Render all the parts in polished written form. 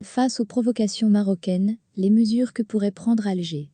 Face aux provocations marocaines, les mesures que pourrait prendre Alger.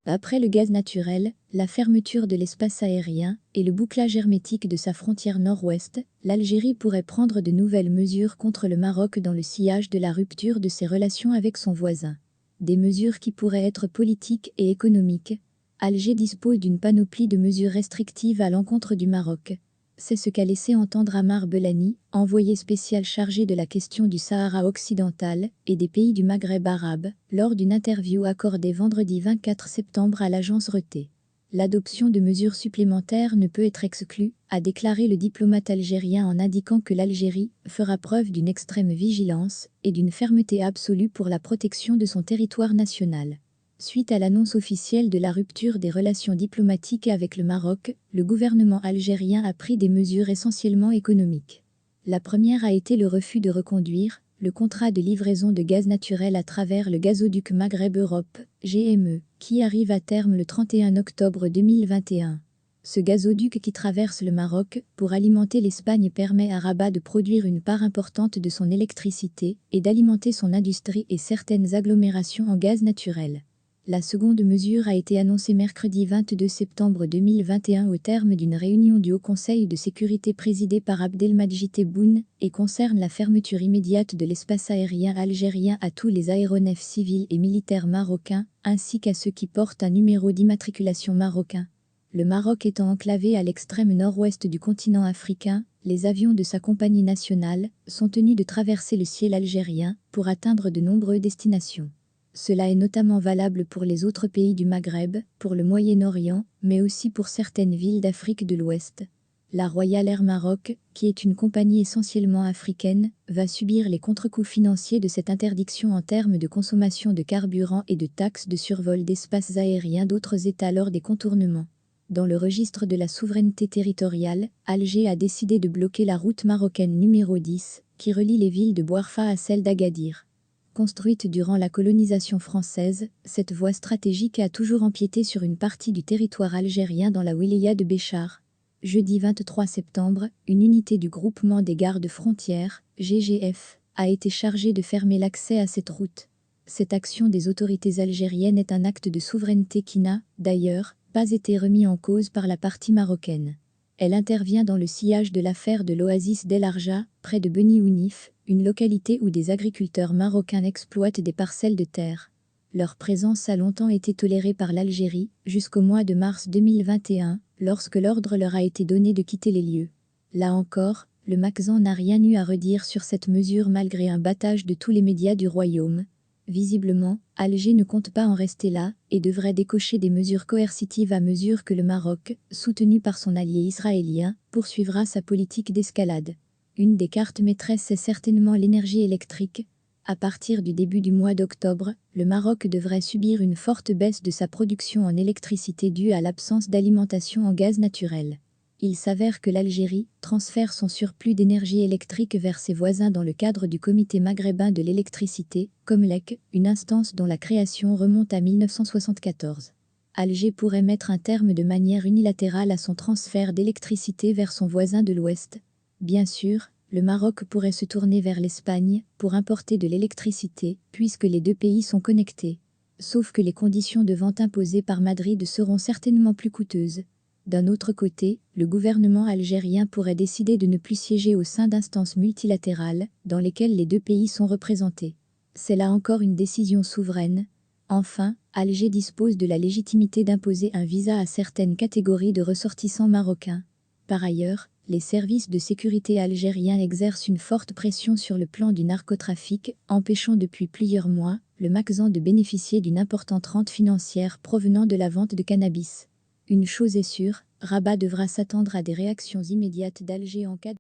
Après le gaz naturel, la fermeture de l'espace aérien et le bouclage hermétique de sa frontière nord-ouest, l'Algérie pourrait prendre de nouvelles mesures contre le Maroc dans le sillage de la rupture de ses relations avec son voisin. Des mesures qui pourraient être politiques et économiques. Alger dispose d'une panoplie de mesures restrictives à l'encontre du Maroc. C'est ce qu'a laissé entendre Amar Belani, envoyé spécial chargé de la question du Sahara occidental et des pays du Maghreb arabe, lors d'une interview accordée vendredi 24 septembre à l'agence RT. L'adoption de mesures supplémentaires ne peut être exclue, a déclaré le diplomate algérien en indiquant que l'Algérie fera preuve d'une extrême vigilance et d'une fermeté absolue pour la protection de son territoire national. Suite à l'annonce officielle de la rupture des relations diplomatiques avec le Maroc, le gouvernement algérien a pris des mesures essentiellement économiques. La première a été le refus de reconduire le contrat de livraison de gaz naturel à travers le gazoduc Maghreb-Europe, GME, qui arrive à terme le 31 octobre 2021. Ce gazoduc qui traverse le Maroc pour alimenter l'Espagne permet à Rabat de produire une part importante de son électricité et d'alimenter son industrie et certaines agglomérations en gaz naturel. La seconde mesure a été annoncée mercredi 22 septembre 2021 au terme d'une réunion du Haut Conseil de sécurité présidée par Abdelmadjid Tebboune et concerne la fermeture immédiate de l'espace aérien algérien à tous les aéronefs civils et militaires marocains, ainsi qu'à ceux qui portent un numéro d'immatriculation marocain. Le Maroc étant enclavé à l'extrême nord-ouest du continent africain, les avions de sa compagnie nationale sont tenus de traverser le ciel algérien pour atteindre de nombreuses destinations. Cela est notamment valable pour les autres pays du Maghreb, pour le Moyen-Orient, mais aussi pour certaines villes d'Afrique de l'Ouest. La Royal Air Maroc, qui est une compagnie essentiellement africaine, va subir les contre-coups financiers de cette interdiction en termes de consommation de carburant et de taxes de survol d'espaces aériens d'autres États lors des contournements. Dans le registre de la souveraineté territoriale, Alger a décidé de bloquer la route marocaine numéro 10, qui relie les villes de Bouarfa à celle d'Agadir. Construite durant la colonisation française, cette voie stratégique a toujours empiété sur une partie du territoire algérien dans la wilaya de Béchar. Jeudi 23 septembre, une unité du groupement des gardes frontières, GGF, a été chargée de fermer l'accès à cette route. Cette action des autorités algériennes est un acte de souveraineté qui n'a, d'ailleurs, pas été remis en cause par la partie marocaine. Elle intervient dans le sillage de l'affaire de l'oasis d'El Arja, près de Beni Ounif, une localité où des agriculteurs marocains exploitent des parcelles de terre. Leur présence a longtemps été tolérée par l'Algérie, jusqu'au mois de mars 2021, lorsque l'ordre leur a été donné de quitter les lieux. Là encore, le Makzan n'a rien eu à redire sur cette mesure malgré un battage de tous les médias du royaume. Visiblement, Alger ne compte pas en rester là et devrait décocher des mesures coercitives à mesure que le Maroc, soutenu par son allié israélien, poursuivra sa politique d'escalade. Une des cartes maîtresses est certainement l'énergie électrique. À partir du début du mois d'octobre, le Maroc devrait subir une forte baisse de sa production en électricité due à l'absence d'alimentation en gaz naturel. Il s'avère que l'Algérie transfère son surplus d'énergie électrique vers ses voisins dans le cadre du Comité maghrébin de l'électricité, Comlec, une instance dont la création remonte à 1974. Alger pourrait mettre un terme de manière unilatérale à son transfert d'électricité vers son voisin de l'Ouest. Bien sûr, le Maroc pourrait se tourner vers l'Espagne pour importer de l'électricité, puisque les deux pays sont connectés. Sauf que les conditions de vente imposées par Madrid seront certainement plus coûteuses. D'un autre côté, le gouvernement algérien pourrait décider de ne plus siéger au sein d'instances multilatérales, dans lesquelles les deux pays sont représentés. C'est là encore une décision souveraine. Enfin, Alger dispose de la légitimité d'imposer un visa à certaines catégories de ressortissants marocains. Par ailleurs, les services de sécurité algériens exercent une forte pression sur le plan du narcotrafic, empêchant depuis plusieurs mois le Makzan de bénéficier d'une importante rente financière provenant de la vente de cannabis. Une chose est sûre, Rabat devra s'attendre à des réactions immédiates d'Alger en cas de